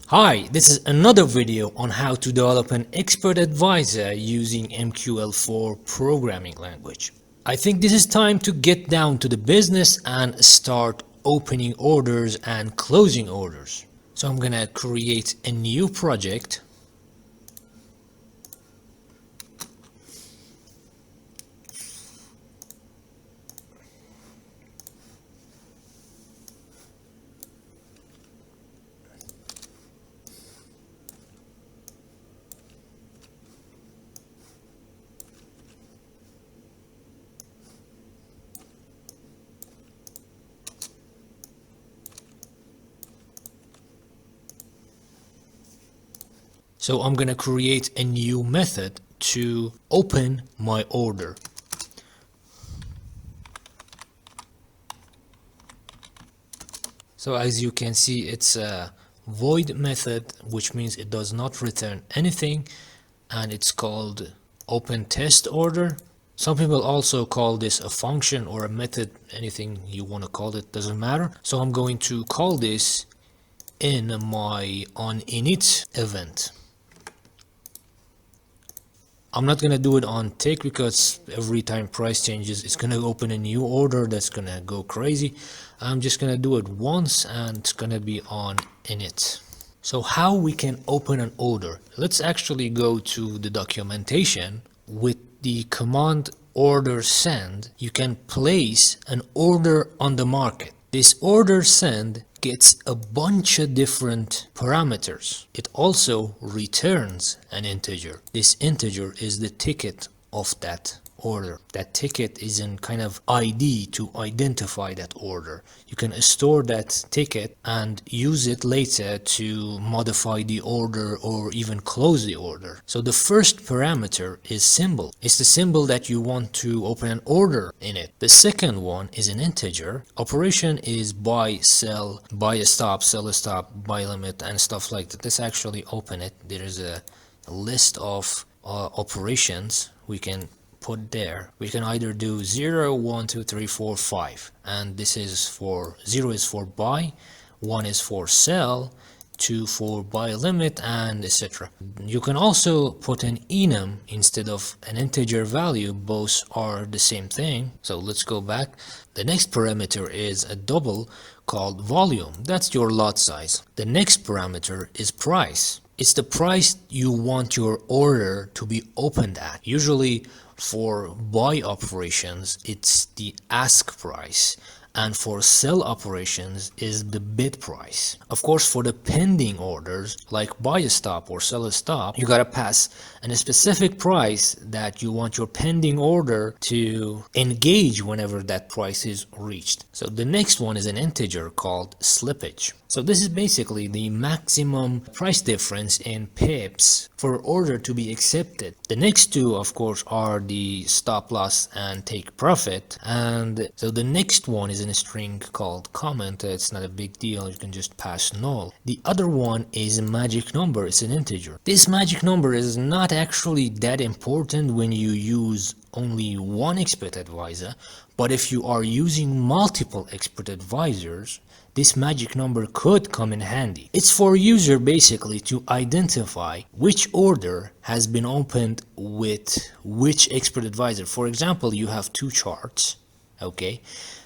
Hi, this is another video on how to develop an expert advisor using MQL4 programming language. I think this is time to get down to the business and start opening orders and closing orders. So I'm gonna create a new project. So I'm gonna create a new method to open my order. So as you can see, it's a void method, which means it does not return anything, and it's called open test order. Some people also call this a function or a method, anything you want to call it, doesn't matter. So I'm going to call this in my onInit event. I'm not gonna do it on tick because every time price changes, it's gonna open a new order that's gonna go crazy. I'm just gonna do it once and it's gonna be on init. So how we can open an order? Let's actually go to the documentation. With the command order send, you can place an order on the market. This order send gets a bunch of different parameters. It also returns an integer. This integer is the ticket of that order. That ticket is in kind of ID to identify that order. You can store that ticket and use it later to modify the order or even close the order. So the first parameter is symbol. It's the symbol that you want to open an order in it. The second one is an integer. Operation is buy, sell, buy a stop, sell a stop, buy limit, and stuff like that. Let's actually open it. There is a list of operations we can put there. We can either do 0, 1, 2, 3, 4, 5, and this is for 0 is for buy, 1 is for sell, 2 for buy limit, and etc. You can also put an enum instead of an integer value. Both are the same thing. So let's go back. The next parameter is a double called volume. That's your lot size. The next parameter is price. It's the price you want your order to be opened at. Usually for buy operations, it's the ask price, and for sell operations is the bid price. Of course, for the pending orders like buy a stop or sell a stop, you gotta pass a specific price that you want your pending order to engage whenever that price is reached. So the next one is an integer called slippage. So this is basically the maximum price difference in pips for order to be accepted. The next two, of course, are the stop loss and take profit. And so the next one is in a string called comment. It's not a big deal. You can just pass null. The other one is a magic number. It's an integer. This magic number is not actually that important when you use only one expert advisor, but if you are using multiple expert advisors, this magic number could come in handy. It's for user basically to identify which order has been opened with which expert advisor. For example, you have two charts, okay?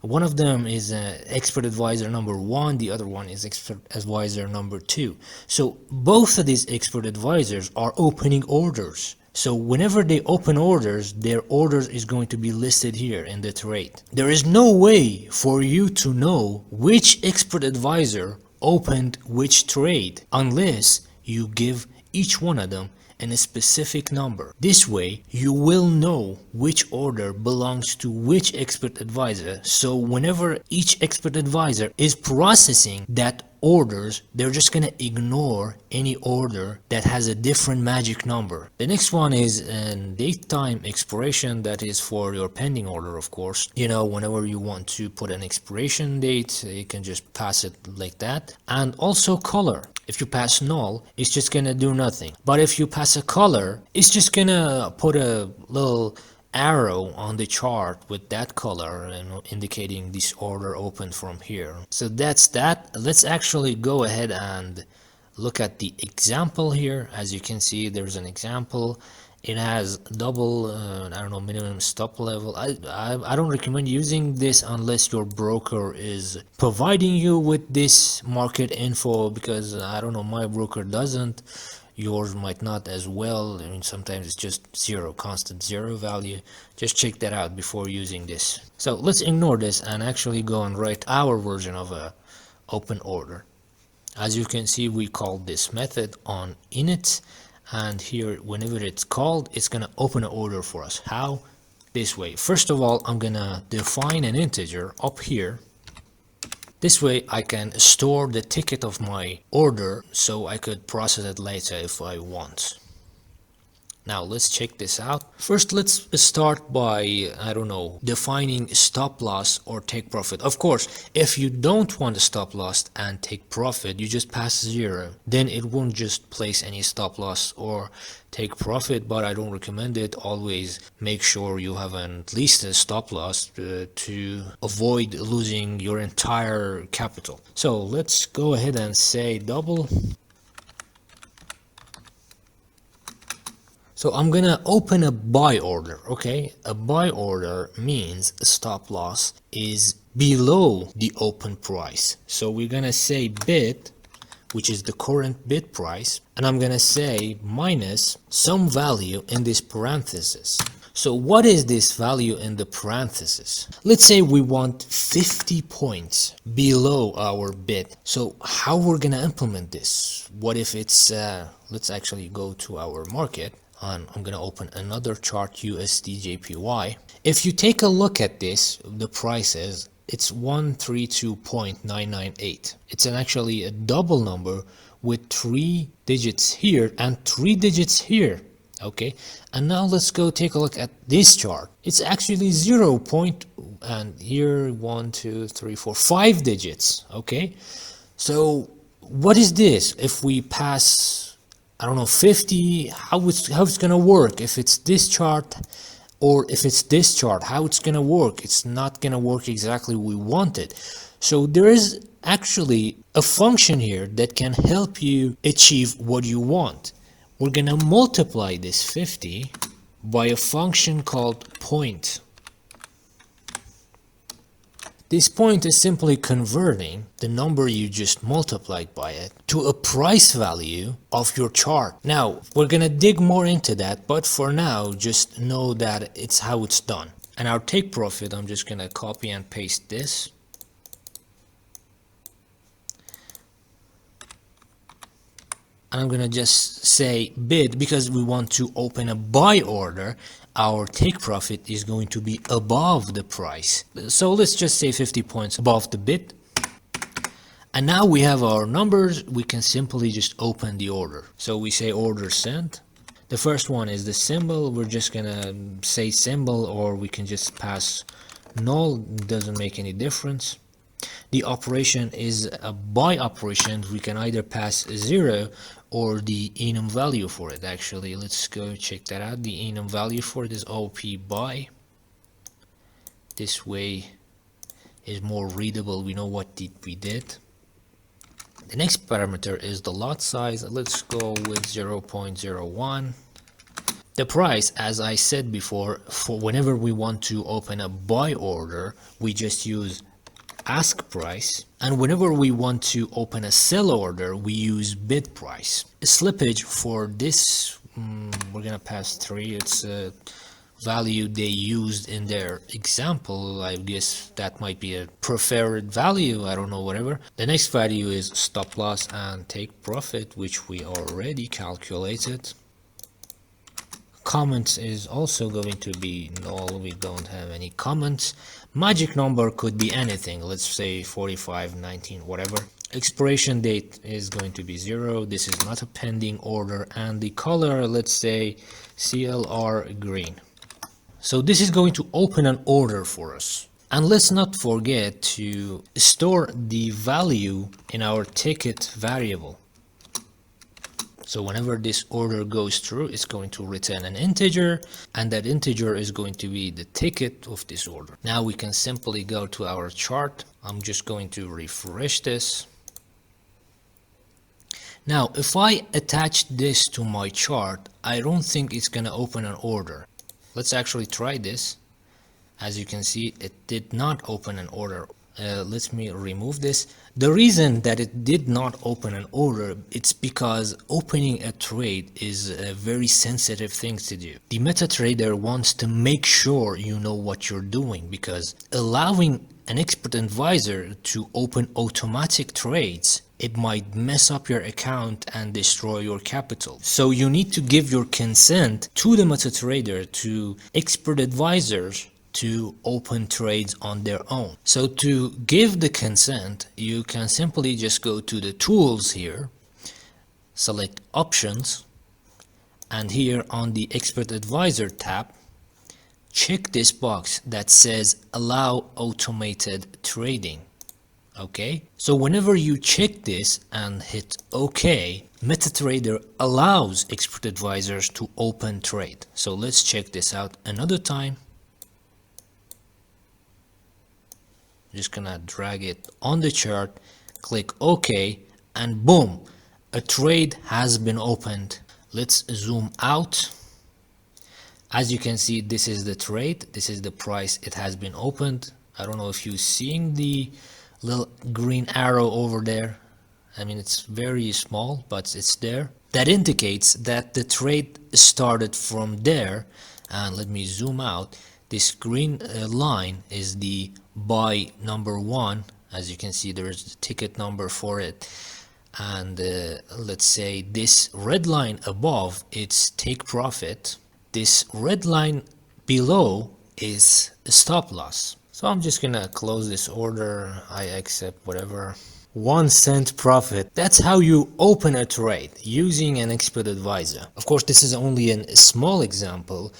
One of them is expert advisor number 1, the other one is expert advisor number 2. So both of these expert advisors are opening orders. So whenever they open orders, their orders is going to be listed here in the trade. There is no way for you to know which expert advisor opened which trade unless you give each one of them a specific number. This way you will know which order belongs to which expert advisor. So whenever each expert advisor is processing that orders, they're just gonna ignore any order that has a different magic number. The next one is a date time expiration. That is for your pending order, of course. You know, whenever you want to put an expiration date, you can just pass it like that. And also color. If you pass null, it's just gonna do nothing. But if you pass a color, it's just gonna put a little arrow on the chart with that color and indicating this order opened from here. So that's that. Let's actually go ahead and look at the example here. As you can see, there's an example. It has double I don't know, minimum stop level. I don't recommend using this unless your broker is providing you with this market info, because I don't know, my broker doesn't, yours might not as well. I mean, sometimes it's just zero, constant zero value. Just check that out before using this. So let's ignore this and actually go and write our version of a open order. As you can see, we called this method on init, and here whenever it's called, it's gonna open an order for us. How? This way. First of all, I'm gonna define an integer up here. This way I can store the ticket of my order so I could process it later if I want. Now let's check this out. First, let's start by, I don't know, defining stop loss or take profit. Of course, if you don't want a stop loss and take profit, you just pass 0. Then it won't just place any stop loss or take profit, but I don't recommend it. Always make sure you have at least a stop loss to avoid losing your entire capital. So let's go ahead and say double. So I'm gonna open a buy order, okay? A buy order means a stop loss is below the open price. So we're gonna say bid, which is the current bid price, and I'm gonna say minus some value in this parenthesis. So what is this value in the parenthesis? Let's say we want 50 points below our bid. So how we're gonna implement this? What if it's, let's actually go to our market. And I'm gonna open another chart, USD JPY. If you take a look at this, the prices, it's 132.998. It's actually a double number with 3 digits here and 3 digits here. Okay, and now let's go take a look at this chart. It's actually 0 point, and here 1 2 3 4 5 digits. Okay, so what is this? If we pass, I don't know, 50, how it's gonna work? If it's this chart or if it's this chart, how it's gonna work? It's not gonna work exactly we want it. So there is actually a function here that can help you achieve what you want. We're gonna multiply this 50 by a function called point. This point is simply converting the number you just multiplied by it to a price value of your chart. Now, we're gonna dig more into that, but for now, just know that it's how it's done. And our take profit, I'm just gonna copy and paste this. And I'm gonna just say bid because we want to open a buy order. Our take profit is going to be above the price. So let's just say 50 points above the bid. And now we have our numbers. We can simply just open the order. So we say order sent. The first one is the symbol. We're just gonna say symbol, or we can just pass null. Doesn't make any difference. The operation is a buy operation. We can either pass 0 or the enum value for it. Actually, let's go check that out. The enum value for it is OP buy. This way is more readable. We know what we did. The next parameter is the lot size. Let's go with 0.01. The price, as I said before, for whenever we want to open a buy order, we just use ask price, and whenever we want to open a sell order, we use bid price. Slippage for this, we're gonna pass 3. It's a value they used in their example. I guess that might be a preferred value, I don't know, whatever. The next value is stop loss and take profit, which we already calculated. Comments is also going to be null. We don't have any comments. Magic number could be anything. Let's say 45, 19, whatever. Expiration date is going to be 0. This is not a pending order. And the color, let's say CLR green. So this is going to open an order for us. And let's not forget to store the value in our ticket variable. So whenever this order goes through, it's going to return an integer, and that integer is going to be the ticket of this order. Now we can simply go to our chart. I'm just going to refresh this. Now, if I attach this to my chart, I don't think it's gonna open an order. Let's actually try this. As you can see, it did not open an order. Let me remove this. The reason that it did not open an order, it's because opening a trade is a very sensitive thing to do. The MetaTrader wants to make sure you know what you're doing, because allowing an expert advisor to open automatic trades, it might mess up your account and destroy your capital. So you need to give your consent to the MetaTrader, to expert advisors, to open trades on their own. So to give the consent, you can simply just go to the tools here, select options, and here on the expert advisor tab, check this box that says allow automated trading. Okay, so whenever you check this and hit OK, MetaTrader allows expert advisors to open trade. So let's check this out another time. Just gonna drag it on the chart, click OK, and boom, a trade has been opened. Let's zoom out. As you can see, this is the trade, this is the price, it has been opened. I don't know if you're seeing the little green arrow over there. I mean, it's very small, but it's there. That indicates that the trade started from there. And let me zoom out. This green line is the buy number 1. As you can see, there's the ticket number for it. And let's say this red line above, it's take profit. This red line below is a stop loss. So I'm just gonna close this order. I accept whatever. 1 cent profit. That's how you open a trade using an expert advisor. Of course, this is only a small example.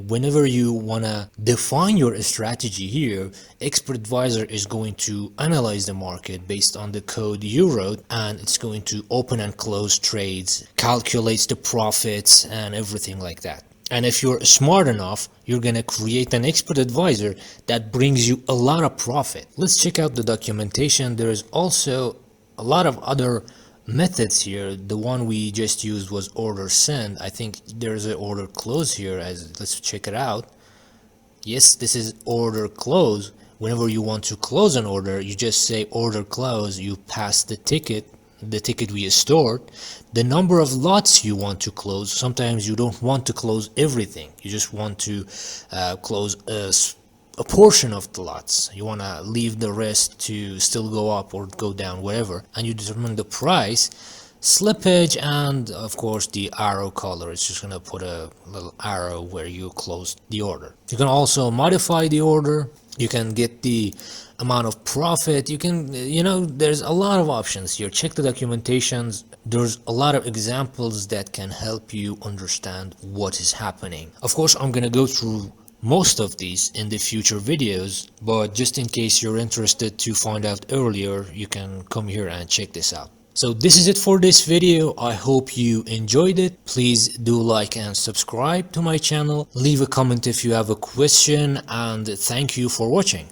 Whenever you wanna define your strategy here, expert advisor is going to analyze the market based on the code you wrote, and it's going to open and close trades, calculates the profits and everything like that. And if you're smart enough, you're gonna create an expert advisor that brings you a lot of profit. Let's check out the documentation. There is also a lot of other methods here. The one we just used was order send. I think there's an order close here. Let's check it out. Yes, this is order close. Whenever you want to close an order, you just say order close, you pass the ticket we stored, the number of lots you want to close. Sometimes you don't want to close everything, you just want to close a portion of the lots. You want to leave the rest to still go up or go down, whatever. And you determine the price, slippage, and of course the arrow color. It's just going to put a little arrow where you closed the order. You can also modify the order. You can get the amount of profit. You can, there's a lot of options here. Check the documentations. There's a lot of examples that can help you understand what is happening. Of course, I'm going to go through most of these in the future videos, but just in case you're interested to find out earlier, you can come here and check this out. So this is it for this video. I hope you enjoyed it. Please do like and subscribe to my channel. Leave a comment if you have a question, and thank you for watching.